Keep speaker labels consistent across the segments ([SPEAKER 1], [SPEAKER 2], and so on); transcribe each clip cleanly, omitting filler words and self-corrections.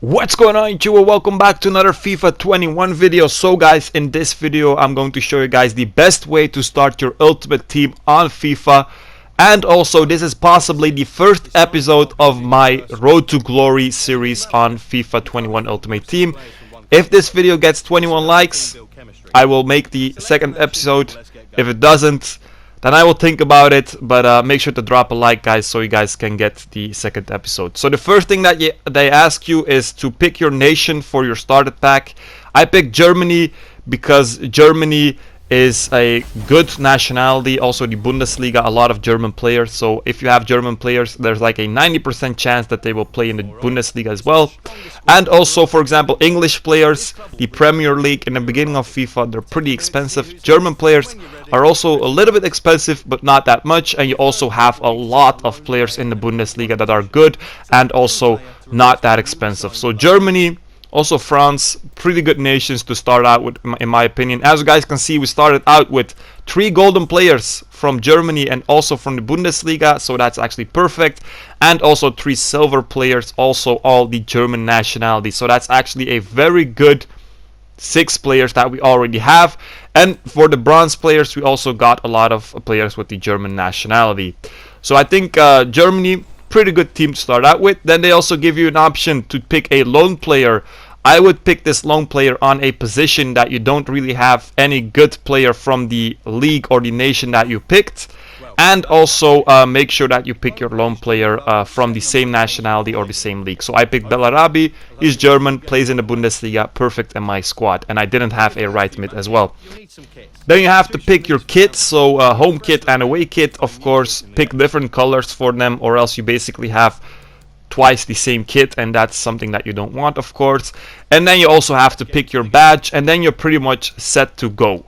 [SPEAKER 1] What's going on YouTube? Welcome back to another FIFA 21 video. So guys, in this video I'm going to show you guys the best way to start your ultimate team on FIFA. And also this is possibly the first episode of my Road to Glory series on FIFA 21 Ultimate Team. If this video gets 21 likes, I will make the second episode. If it doesn't, then I will think about it, but make sure to drop a like, guys, so you guys can get the second episode. So the first thing that they ask you is to pick your nation for your starter pack. I picked Germany because Germany is a good nationality. Also the Bundesliga, a lot of German players. So if you have German players, there's like a 90% chance that they will play in the Bundesliga as well. And also, for example, English players, the Premier League in the beginning of FIFA, they're pretty expensive. German players are also a little bit expensive, but not that much. And you also have a lot of players in the Bundesliga that are good and also not that expensive. So Germany, also France, pretty good nations to start out with, in my opinion. As you guys can see, we started out with 3 golden players from Germany and also from the Bundesliga, so that's actually perfect. And also 3 silver players, also all the German nationality. So that's actually a very good 6 players that we already have. And for the bronze players, we also got a lot of players with the German nationality. So I think Germany, pretty good team to start out with. Then they also give you an option to pick a lone player. I would pick this lone player on a position that you don't really have any good player from the league or the nation that you picked. And also make sure that you pick your lone player from the same nationality or the same league. So I picked Bellarabi. He's German, plays in the Bundesliga, perfect in my squad. And I didn't have a right mid as well. Then you have to pick your kit. So home kit and away kit, of course. Pick different colors for them, or else you basically have twice the same kit, and that's something that you don't want, of course. And then you also have to pick your badge, and then you're pretty much set to go.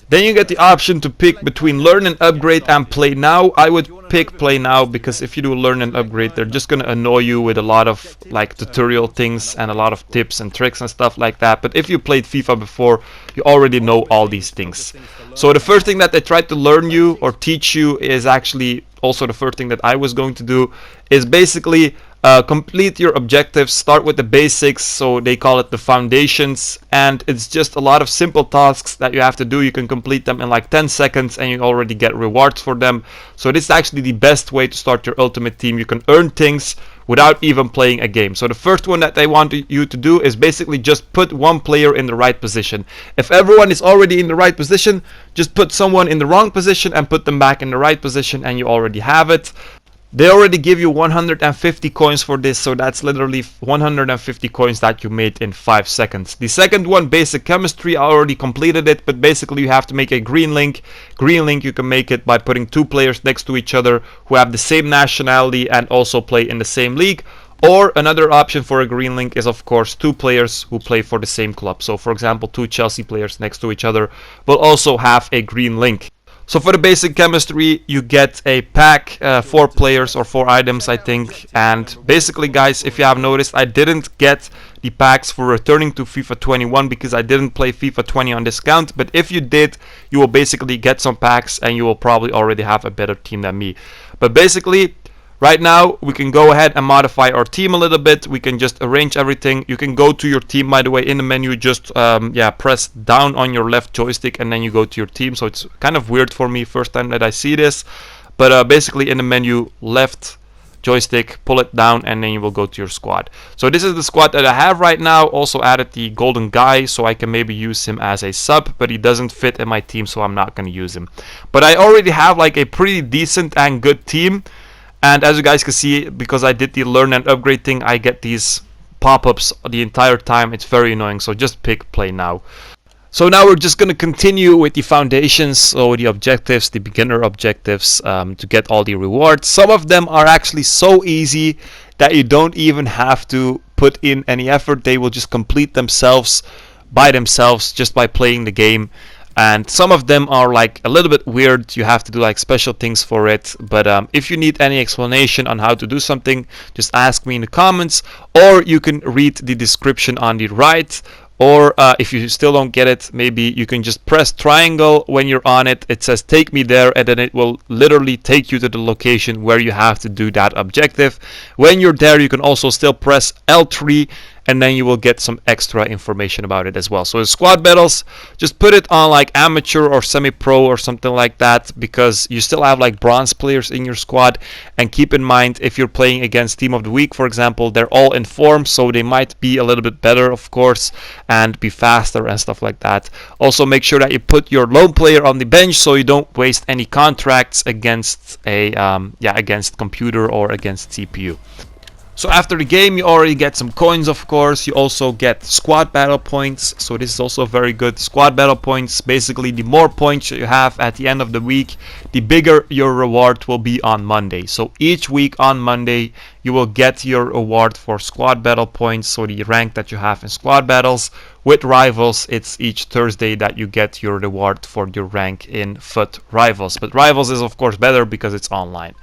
[SPEAKER 1] Then you get the option to pick between learn and upgrade and play now. I would pick play now, because if you do learn and upgrade, they're just gonna annoy you with a lot of like tutorial things and a lot of tips and tricks and stuff like that. But if you played FIFA before, you already know all these things. So the first thing that they try to learn you or teach you is actually also the first thing that I was going to do, is basically complete your objectives. Start with the basics, so they call it the foundations, and it's just a lot of simple tasks that you have to do. You can complete them in like 10 seconds and you already get rewards for them. So this is actually the best way to start your ultimate team. You can earn things without even playing a game. So the first one that they want you to do is basically just put one player in the right position. If everyone is already in the right position, just put someone in the wrong position and put them back in the right position, and you already have it. They already give you 150 coins for this, so that's literally 150 coins that you made in 5 seconds. The second one, basic chemistry, I already completed it, but basically you have to make a green link. Green link, you can make it by putting 2 players next to each other who have the same nationality and also play in the same league. Or another option for a green link is, of course, 2 players who play for the same club. So for example, 2 Chelsea players next to each other will also have a green link. So for the basic chemistry, you get a pack, 4 players or 4 items, I think. And basically, guys, if you have noticed, I didn't get the packs for returning to FIFA 21 because I didn't play FIFA 20 on discount. But if you did, you will basically get some packs and you will probably already have a better team than me. But basically, right now, we can go ahead and modify our team a little bit. We can just arrange everything. You can go to your team, by the way, in the menu. Just press down on your left joystick and then you go to your team. So it's kind of weird for me, first time that I see this. But basically in the menu, left joystick, pull it down, and then you will go to your squad. So this is the squad that I have right now. Also added the golden guy, so I can maybe use him as a sub, but he doesn't fit in my team, so I'm not going to use him. But I already have like a pretty decent and good team. And as you guys can see, because I did the learn and upgrade thing, I get these pop-ups the entire time. It's very annoying, so just pick play now. So now we're just going to continue with the foundations, so the objectives, the beginner objectives, to get all the rewards. Some of them are actually so easy that you don't even have to put in any effort. They will just complete themselves by themselves just by playing the game. And some of them are like a little bit weird. You have to do like special things for it. But if you need any explanation on how to do something, just ask me in the comments. Or you can read the description on the right. Or if you still don't get it, maybe you can just press triangle when you're on it. It says take me there, and then it will literally take you to the location where you have to do that objective. When you're there, you can also still press L3, and then you will get some extra information about it as well. So the squad battles, just put it on like amateur or semi-pro or something like that, because you still have like bronze players in your squad. And keep in mind, if you're playing against Team of the Week, for example, they're all in form, so they might be a little bit better, of course, and be faster and stuff like that. Also, make sure that you put your lone player on the bench so you don't waste any contracts against a against computer or against CPU. So after the game, you already get some coins, of course. You also get squad battle points. So this is also very good. Squad battle points, basically the more points you have at the end of the week, the bigger your reward will be on Monday. So each week on Monday, you will get your award for squad battle points. So the rank that you have in squad battles. With rivals, it's each Thursday that you get your reward for your rank in FUT rivals. But rivals is of course better because it's online.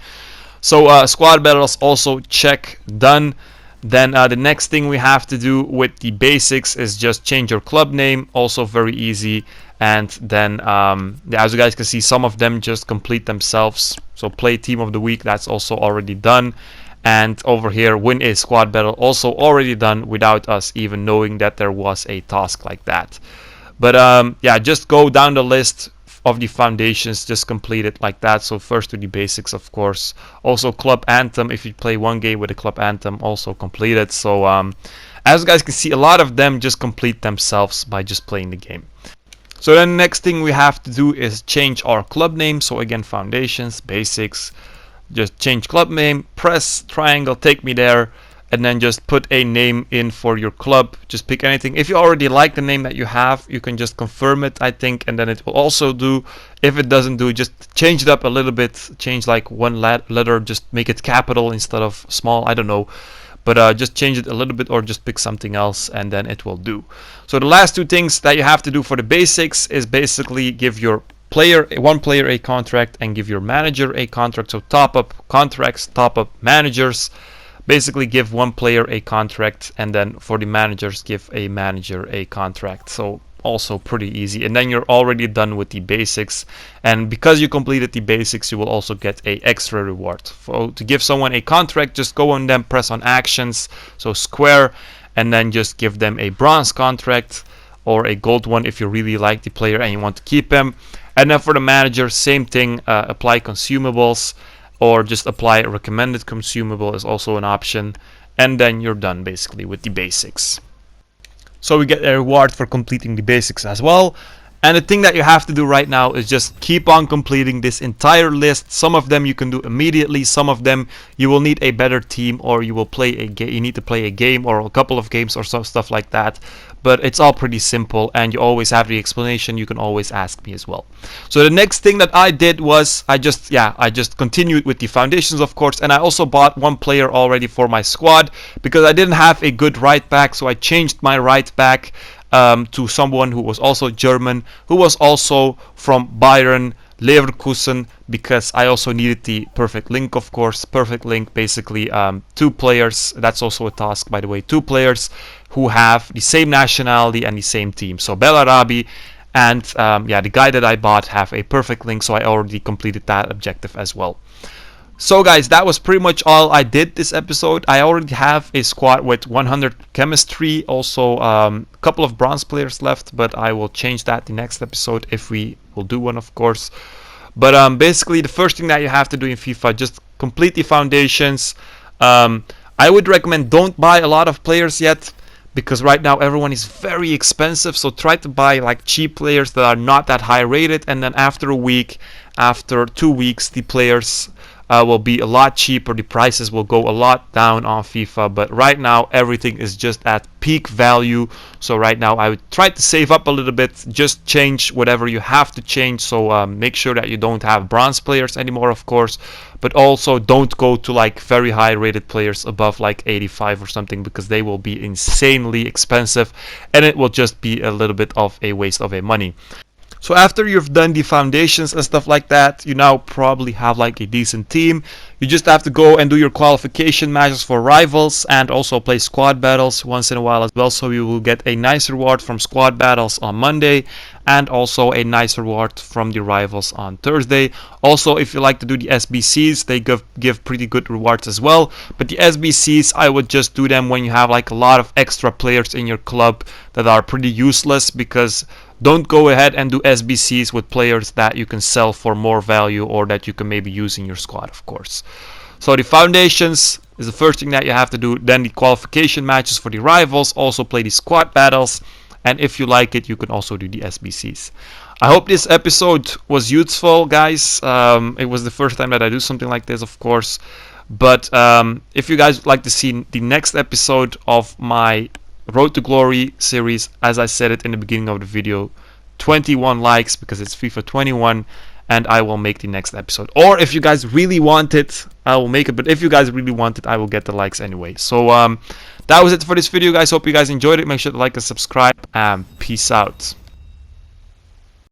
[SPEAKER 1] So squad battles also check, done. Then the next thing we have to do with the basics is just change your club name. Also very easy. And then as you guys can see, some of them just complete themselves. So play team of the week, that's also already done. And over here, win a squad battle, also already done without us even knowing that there was a task like that. But yeah, just go down the list of the foundations, just complete it like that. So first do the basics, of course. Also club anthem, if you play one game with a club anthem, also complete it. So as you guys can see, a lot of them just complete themselves by just playing the game. So then the next thing we have to do is change our club name. So again, foundations, basics, just change club name, press triangle, take me there, and then just put a name in for your club. Just pick anything. If you already like the name that you have, you can just confirm it, I think, and then it will also do. If it doesn't do, just change it up a little bit, change like one letter, just make it capital instead of small, I don't know. But just change it a little bit, or just pick something else, and then it will do. So the last two things that you have to do for the basics is basically give your one player a contract and give your manager a contract. So top up contracts, top up managers. Basically give one player a contract, and then for the managers give a manager a contract. So also pretty easy, and then you're already done with the basics. And because you completed the basics, you will also get a extra reward. To give someone a contract, just go on them, press on actions, so square, and then just give them a bronze contract or a gold one if you really like the player and you want to keep him. And then for the manager, same thing, apply consumables, or just apply a recommended consumable is also an option. And then you're done basically with the basics. So we get a reward for completing the basics as well. And the thing that you have to do right now is just keep on completing this entire list. Some of them you can do immediately. Some of them you will need a better team, or you will play a game. You need to play a game or a couple of games or some stuff like that. But it's all pretty simple, and you always have the explanation. You can always ask me as well. So the next thing that I did was I just continued with the foundations, of course, and I also bought one player already for my squad because I didn't have a good right back, so I changed my right back to someone who was also German, who was also from Bayern Leverkusen, because I also needed the perfect link, of course. Perfect link, basically two players, that's also a task by the way, two players who have the same nationality and the same team. So Bellarabi and the guy that I bought have a perfect link, so I already completed that objective as well. So guys, that was pretty much all I did this episode. I already have a squad with 100 chemistry, also a couple of bronze players left, but I will change that the next episode if we will do one, of course. But basically the first thing that you have to do in FIFA, just complete the foundations. I would recommend don't buy a lot of players yet, because right now everyone is very expensive, so try to buy like cheap players that are not that high rated, and then after a week, after 2 weeks, the players will be a lot cheaper. The prices will go a lot down on FIFA, but right now everything is just at peak value. So right now I would try to save up a little bit, just change whatever you have to change. So make sure that you don't have bronze players anymore, of course, but also don't go to like very high rated players above like 85 or something, because they will be insanely expensive and it will just be a little bit of a waste of a money. So after you've done the foundations and stuff like that, you now probably have like a decent team. You just have to go and do your qualification matches for rivals and also play squad battles once in a while as well. So you will get a nice reward from squad battles on Monday and also a nice reward from the rivals on Thursday. Also, if you like to do the SBCs, they give pretty good rewards as well. But the SBCs, I would just do them when you have like a lot of extra players in your club that are pretty useless, because don't go ahead and do SBCs with players that you can sell for more value or that you can maybe use in your squad, of course. So the foundations is the first thing that you have to do. Then the qualification matches for the rivals. Also play the squad battles. And if you like it, you can also do the SBCs. I hope this episode was useful, guys. It was the first time that I do something like this, of course. But if you guys would like to see the next episode of my Road to Glory series, as I said it in the beginning of the video, 21 likes, because it's FIFA 21, and I will make the next episode. Or if you guys really want it, I will make it. But if you guys really want it, I will get the likes anyway. So that was it for this video, guys. Hope you guys enjoyed it. Make sure to like and subscribe, and peace out.